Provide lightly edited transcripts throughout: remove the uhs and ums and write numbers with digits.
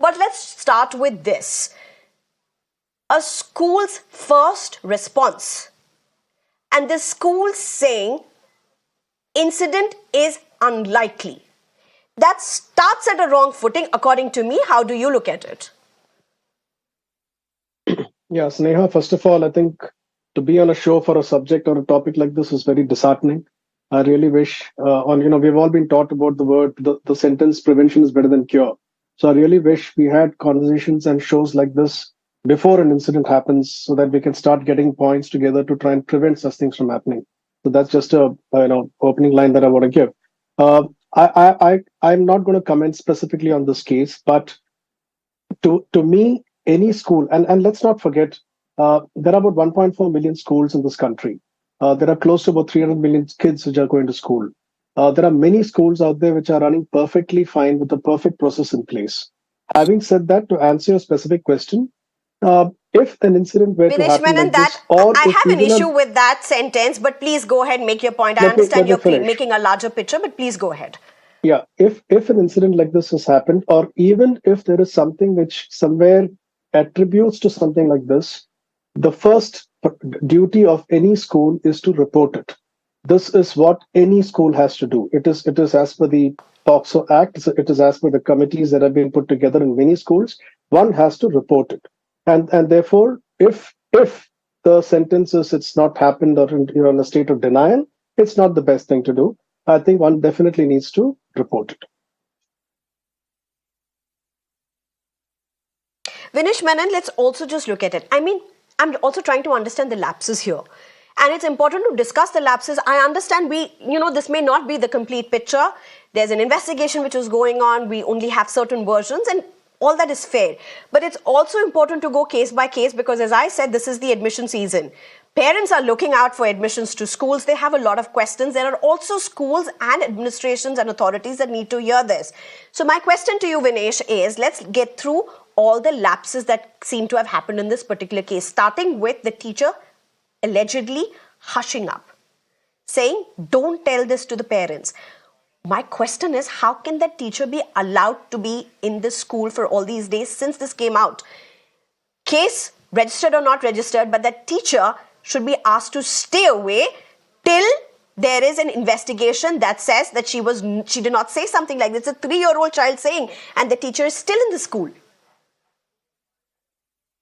But let's start with this. A school's first response, and the school saying incident is unlikely. That starts at a wrong footing, according to me. How do you look at it? Yeah, Sneha, first of all, I think to be on a show for a subject or a topic like this is very disheartening. I really wish we've all been taught about the sentence prevention is better than cure. So I really wish we had conversations and shows like this before an incident happens so that we can start getting points together to try and prevent such things from happening. So that's just a opening line that I want to give. Uh, I'm not going to comment specifically on this case, but to me, any school, and let's not forget, there are about 1.4 million schools in this country. There are close to about 300 million kids which are going to school. There are many schools out there which are running perfectly fine with the perfect process in place. Having said that, to answer your specific question, if an incident were to Vinesh happen Menon, like that this, or I if have an even issue with that sentence, but please go ahead and make your point. I let understand me you're finish. making a larger picture, but please go ahead. Yeah, if an incident like this has happened, or even if there is something which somewhere attributes to something like this, the first duty of any school is to report it. This is what any school has to do. It is as per the POCSO Act. It is as per the committees that have been put together in many schools. One has to report it, and therefore, if the sentence is it's not happened or you're in a state of denial, it's not the best thing to do. I think one definitely needs to report it. Vinesh Menon, let's also just look at it. I mean, I'm also trying to understand the lapses here. And it's important to discuss the lapses. I understand this may not be the complete picture. There's an investigation which is going on. We only have certain versions, and all that is fair. But it's also important to go case by case because, as I said, this is the admission season. Parents are looking out for admissions to schools. They have a lot of questions. There are also schools and administrations and authorities that need to hear this. So my question to you, Vinesh, is let's get through all the lapses that seem to have happened in this particular case, starting with the teacher allegedly hushing up, saying, don't tell this to the parents. My question is, how can that teacher be allowed to be in this school for all these days since this came out? Case registered or not registered, but that teacher should be asked to stay away till there is an investigation that says that she did not say something like this. It's a 3-year-old child saying, and the teacher is still in the school.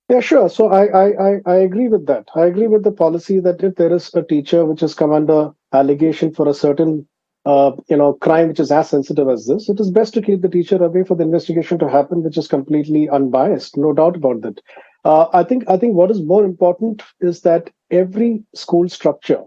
Yeah, sure. So I agree with that. I agree with the policy that if there is a teacher which has come under allegation for a certain crime which is as sensitive as this, it is best to keep the teacher away for the investigation to happen, which is completely unbiased, no doubt about that. I think what is more important is that every school structure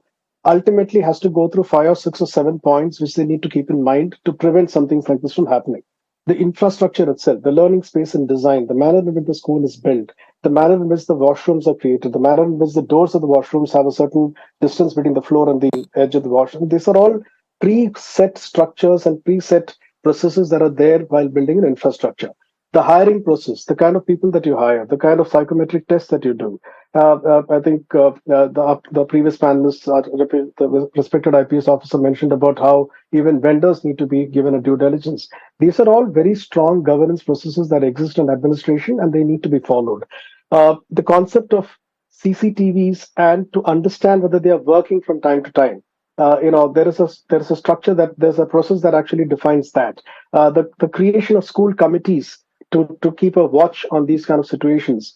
ultimately has to go through 5 or 6 or 7 points which they need to keep in mind to prevent something like this from happening. The infrastructure itself, the learning space and design, the manner in which the school is built, the manner in which the washrooms are created, the manner in which the doors of the washrooms have a certain distance between the floor and the edge of the washroom. These are all preset structures and preset processes that are there while building an infrastructure. The hiring process, the kind of people that you hire, the kind of psychometric tests that you do. I think the previous panelists, the respected IPS officer mentioned about how even vendors need to be given a due diligence. These are all very strong governance processes that exist in administration and they need to be followed. The concept of CCTVs and to understand whether they are working from time to time. There is a structure that there's a process that actually defines that. The creation of school committees to keep a watch on these kind of situations.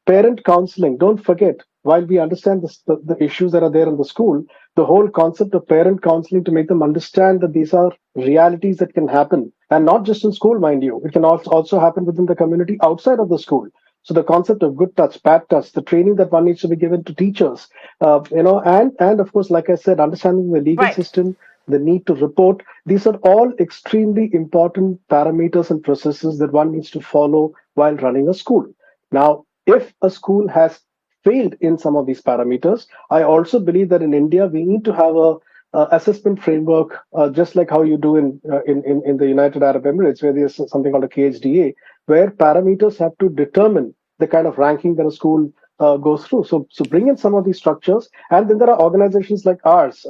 Parent counseling, don't forget, while we understand the issues that are there in the school, the whole concept of parent counseling to make them understand that these are realities that can happen. And not just in school, mind you, it can also happen within the community outside of the school. So the concept of good touch, bad touch, the training that one needs to be given to teachers, and of course, like I said, understanding the legal system, the need to report. These are all extremely important parameters and processes that one needs to follow while running a school. Now, if a school has failed in some of these parameters, I also believe that in India we need to have a assessment framework, just like how you do in the United Arab Emirates, where there's something called a KHDA, where parameters have to determine the kind of ranking that a school goes through. So bring in some of these structures, and then there are organizations like ours.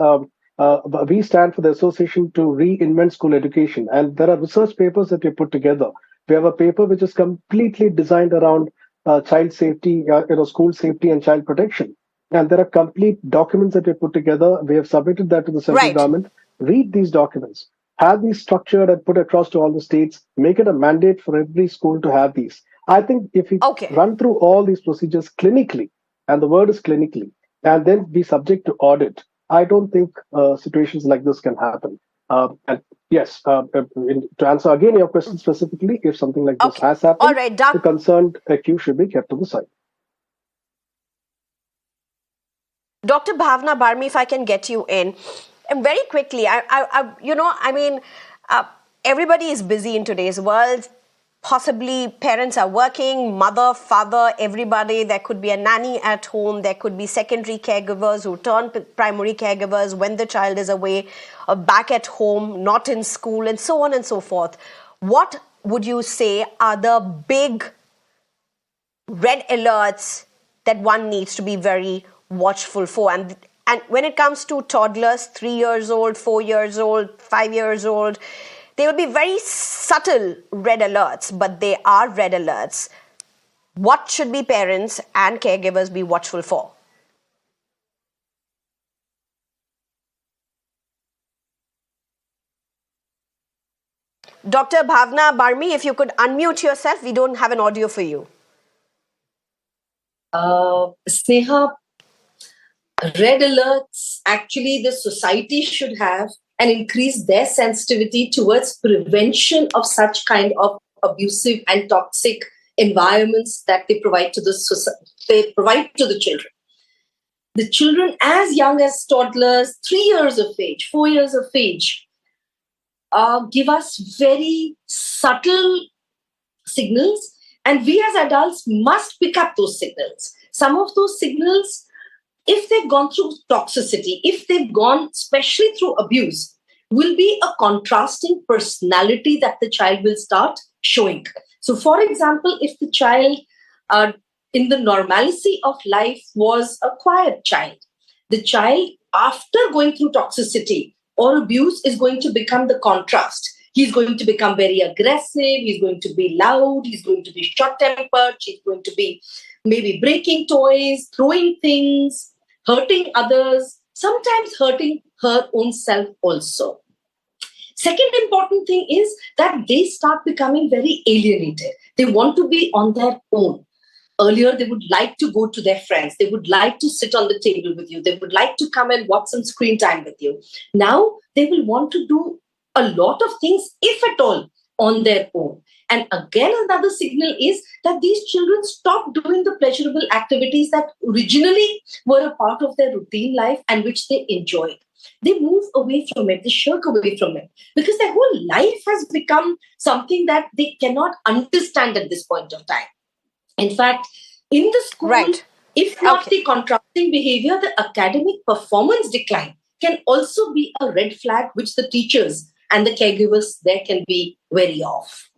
We stand for the Association to Reinvent School Education, and there are research papers that we put together We have a paper which is completely designed around child safety, school safety and child protection. And there are complete documents that we put together. We have submitted that to the central Right. government. Read these documents, have these structured and put across to all the states, make it a mandate for every school to have these. I think if we Okay. run through all these procedures clinically, and the word is clinically, and then be subject to audit, I don't think situations like this can happen. And yes, to answer again your question specifically, if something like this Okay. has All happened, right, the concerned accused should be kept to the side. Dr. Bhavna Barmi, if I can get you in, and very quickly, everybody is busy in today's world. Possibly parents are working, mother, father, everybody. There could be a nanny at home. There could be secondary caregivers who turn primary caregivers when the child is away, back at home, not in school, and so on and so forth. What would you say are the big red alerts that one needs to be very watchful for? And when it comes to toddlers, 3 years old, 4 years old, 5 years old, they will be very subtle red alerts, but they are red alerts. What should be parents and caregivers be watchful for? Dr. Bhavna Barmi, if you could unmute yourself, we don't have an audio for you. Sneha, red alerts, actually the society should have and increase their sensitivity towards prevention of such kind of abusive and toxic environments that they provide to the children. The children as young as toddlers, 3 years of age, 4 years of age, give us very subtle signals, and we as adults must pick up those signals. Some of those signals, if they've gone through toxicity, if they've gone especially through abuse, will be a contrasting personality that the child will start showing. So, for example, if the child in the normalcy of life was a quiet child, the child after going through toxicity or abuse is going to become the contrast. He's going to become very aggressive, he's going to be loud, he's going to be short-tempered, he's going to be maybe breaking toys, throwing things, hurting others, sometimes hurting her own self also. Second important thing is that they start becoming very alienated. They want to be on their own. Earlier, they would like to go to their friends. They would like to sit on the table with you. They would like to come and watch some screen time with you. Now, they will want to do a lot of things, if at all, on their own. And again, another signal is that these children stop doing the pleasurable activities that originally were a part of their routine life and which they enjoyed. They move away from it, they shirk away from it, because their whole life has become something that they cannot understand at this point of time. In fact, in the school, Right. if not the contrasting behavior, the academic performance decline can also be a red flag which the teachers and the caregivers there can be wary of.